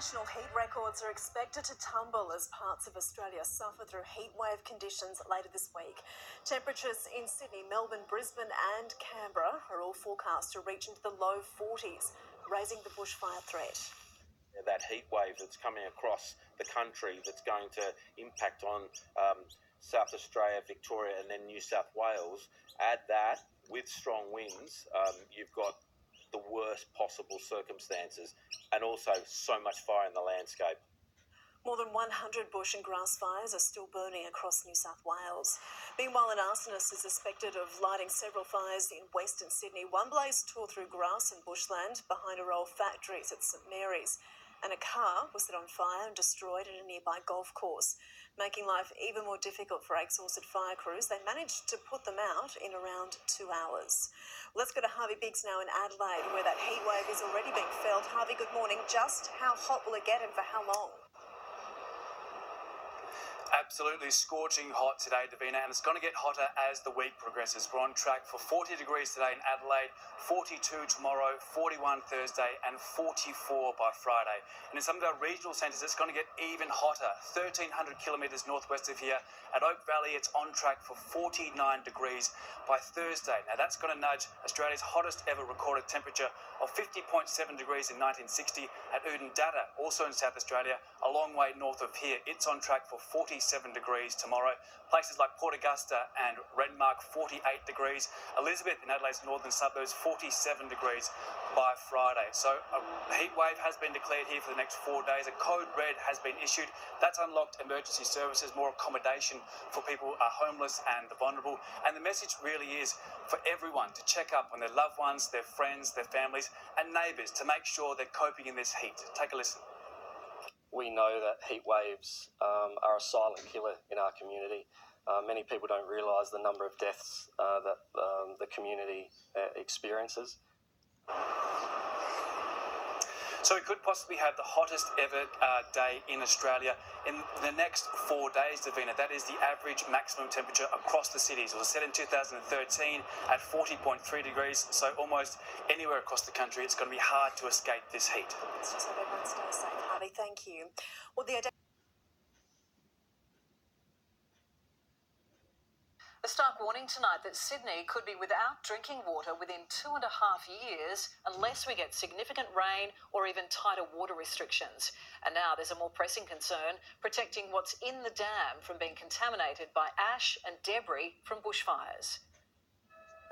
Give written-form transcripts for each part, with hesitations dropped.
National heat records are expected to tumble as parts of Australia suffer through heatwave conditions later this week. Temperatures in Sydney, Melbourne, Brisbane and Canberra are all forecast to reach into the low 40s, raising the bushfire threat. That heat wave that's coming across the country that's going to impact on South Australia, Victoria and then New South Wales, add that with strong winds, you've got the worst possible circumstances and also so much fire in the landscape. More than 100 bush and grass fires are still burning across New South Wales. Meanwhile, an arsonist is suspected of lighting several fires in Western Sydney. One blaze tore through grass and bushland behind a row of factories at St Mary's, and a car was set on fire and destroyed at a nearby golf course. Making life even more difficult for exhausted fire crews, they managed to put them out in around 2 hours. Let's go to Harvey Biggs now in Adelaide, where that heat wave is already being felt. Harvey, good morning. Just how hot will it get and for how long? Absolutely scorching hot today, Davina, and it's going to get hotter as the week progresses. We're on track for 40 degrees today in Adelaide, 42 tomorrow, 41 Thursday and 44 by Friday. And in some of our regional centres, it's going to get even hotter, 1,300 kilometres northwest of here. At Oak Valley, it's on track for 49 degrees by Thursday. Now, that's going to nudge Australia's hottest ever recorded temperature of 50.7 degrees in 1960 at Oodnadatta, also in South Australia, a long way north of here. It's on track for 47 degrees tomorrow. Places like Port Augusta and Renmark, 48 degrees. Elizabeth in Adelaide's northern suburbs, 47 degrees by Friday. So a heat wave has been declared here for the next 4 days. A code red has been issued. That's unlocked emergency services, more accommodation for people who are homeless and the vulnerable. And the message really is for everyone to check up on their loved ones, their friends, their families and neighbours to make sure they're coping in this heat. Take a listen. We know that heat waves are a silent killer in our community. Many people don't realise the number of deaths that the community experiences. So we could possibly have the hottest ever day in Australia in the next 4 days, Davina. That is the average maximum temperature across the cities. It was set in 2013 at 40.3 degrees, so almost anywhere across the country it's going to be hard to escape this heat. Let's just hope everyone stays safe, Harvey. Thank you. Well, A stark warning tonight that Sydney could be without drinking water within 2.5 years unless we get significant rain or even tighter water restrictions. And now there's a more pressing concern, protecting what's in the dam from being contaminated by ash and debris from bushfires.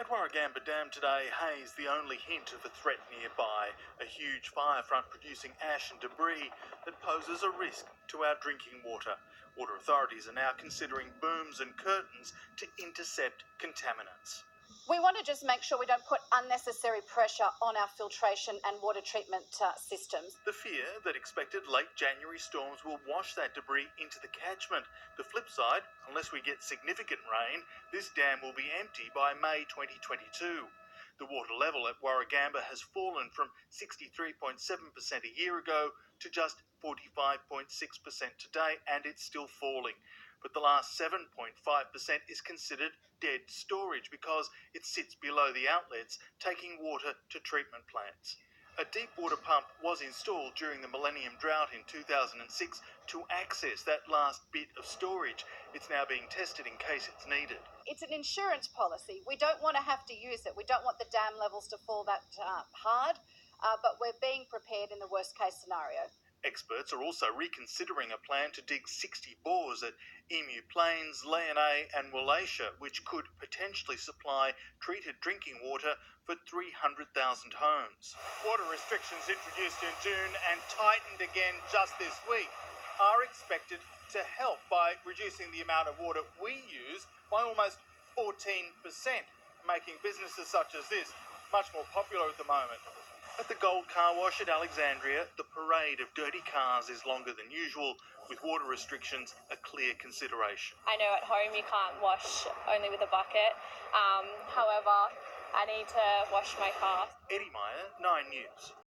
At Warragamba Dam today, haze the only hint of a threat nearby, a huge fire front producing ash and debris that poses a risk to our drinking water. Water authorities are now considering booms and curtains to intercept contaminants. We want to just make sure we don't put unnecessary pressure on our filtration and water treatment systems. The fear that expected late January storms will wash that debris into the catchment. The flip side, unless we get significant rain, this dam will be empty by May 2022. The water level at Warragamba has fallen from 63.7% a year ago to just 45.6% today, and it's still falling. But the last 7.5% is considered dead storage because it sits below the outlets, taking water to treatment plants. A deep water pump was installed during the Millennium Drought in 2006 to access that last bit of storage. It's now being tested in case it's needed. It's an insurance policy. We don't want to have to use it. We don't want the dam levels to fall that hard, but we're being prepared in the worst case scenario. Experts are also reconsidering a plan to dig 60 bores at Emu Plains, Leonay and Wallachia, which could potentially supply treated drinking water for 300,000 homes. Water restrictions introduced in June and tightened again just this week are expected to help by reducing the amount of water we use by almost 14%, making businesses such as this much more popular at the moment. At the Gold Car Wash at Alexandria, the parade of dirty cars is longer than usual, with water restrictions a clear consideration. I know at home you can't wash only with a bucket. However, I need to wash my car. Eddie Meyer, 9 News.